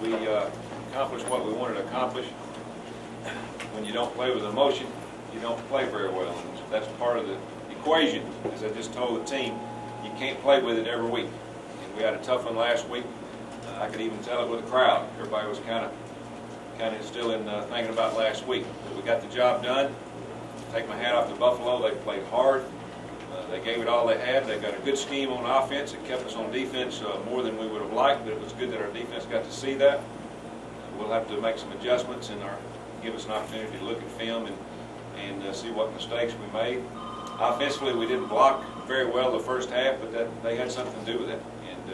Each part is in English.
we accomplished what we wanted to accomplish. When you don't play with emotion, you don't play very well. And that's part of the equation. As I just told the team, you can't play with it every week. And we had a tough one last week. I could even tell it with the crowd. Everybody was kind of still in thinking about last week. But we got the job done. Take my hat off to Buffalo. They played hard. They gave it all they had. They got a good scheme on offense. It kept us on defense more than we would have liked, but it was good that our defense got to see that. We'll have to make some adjustments and give us an opportunity to look at film and see what mistakes we made. Offensively, we didn't block very well the first half, but they had something to do with it.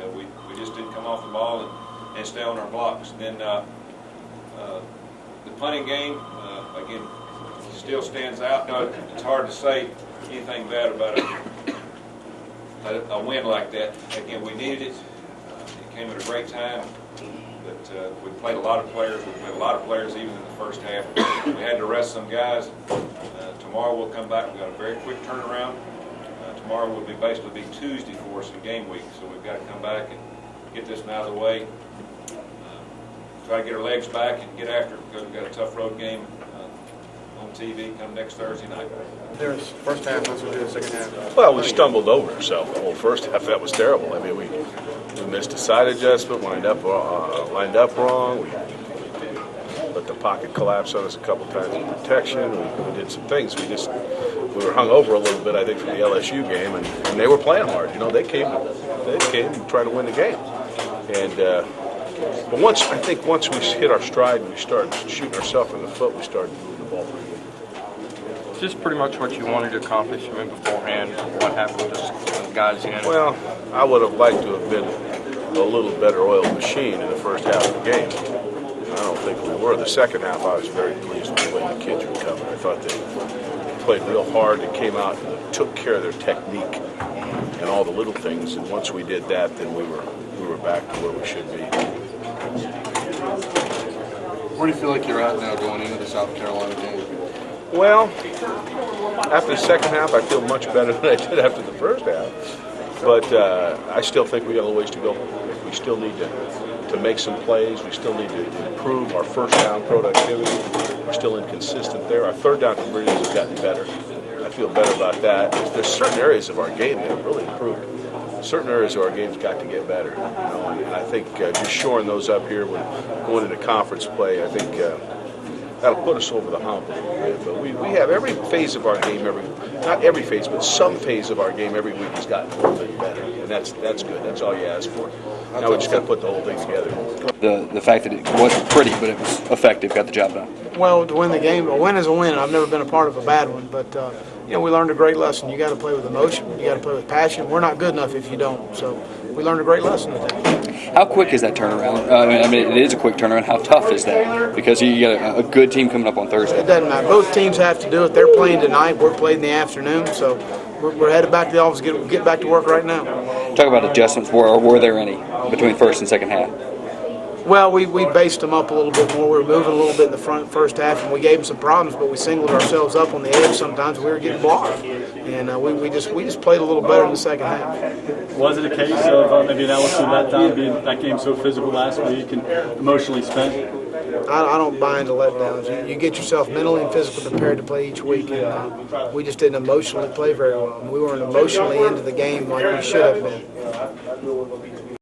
And we just didn't come off the ball and stay on our blocks. And then the punting game, again, still stands out. No, it's hard to say anything bad about a win like that. Again, we needed it. It came at a great time. But we played a lot of players. We played a lot of players even in the first half. We had to rest some guys. Tomorrow we'll come back. We've got a very quick turnaround. Tomorrow will basically be Tuesday for us in game week. So we've got to come back and get this one out of the way. Try to get our legs back and get after it because we've got a tough road game on TV come next Thursday night. There's first half, let's do the second half. Well, we stumbled over ourselves. The whole first half, that was terrible. I mean, we missed a side adjustment, lined up wrong. We let the pocket collapse on us a couple times in protection. We did some things. We were hung over a little bit, I think, from the LSU game, and they were playing hard. You know, they came to try to win the game. And but once we hit our stride and we started shooting ourselves in the foot, we started moving the ball pretty good. Is this pretty much what you wanted to accomplish? I mean, beforehand, what happened to the guys in? Well, I would have liked to have been a little better oiled machine in the first half of the game. I don't think we were. The second half, I was very pleased with the way the kids recovered. I thought they played real hard. They came out and took care of their technique and all the little things. And once we did that, then we were back to where we should be. Where do you feel like you're at now going into the South Carolina game? Well, after the second half, I feel much better than I did after the first half. But I still think we got a little ways to go. We still need to make some plays. We still need to improve our first down productivity. We're still inconsistent there. Our third down conversions has gotten better. I feel better about that. There's certain areas of our game that have really improved. Certain areas of our game's got to get better. You know, and I think just shoring those up here when going into conference play, I think that'll put us over the hump a little bit. But we have every phase of our game, not every phase, but some phase of our game every week has gotten a little bit better. And that's good. That's all you ask for. Now we just got to put the whole thing together. The fact that it wasn't pretty, but it was effective, got the job done. Well, to win the game, a win is a win. I've never been a part of a bad one, but you know, we learned a great lesson. You got to play with emotion. You got to play with passion. We're not good enough if you don't. So we learned a great lesson today. How quick is that turnaround? I mean, it is a quick turnaround. How tough is that? Because you got a good team coming up on Thursday. It doesn't matter. Both teams have to do it. They're playing tonight. We're playing in the afternoon. So we're headed back to the office. Get back to work right now. Talk about adjustments. Were there any between first and second half? Well, we based them up a little bit more. We were moving a little bit in the first half, and we gave them some problems, but we singled ourselves up on the edge sometimes. We were getting blocked, and we just played a little better in the second half. Was it a case of maybe an LSU letdown, being that game so physical last week and emotionally spent? I don't buy into letdowns. You get yourself mentally and physically prepared to play each week, and we just didn't emotionally play very well. We weren't emotionally into the game like we should have been.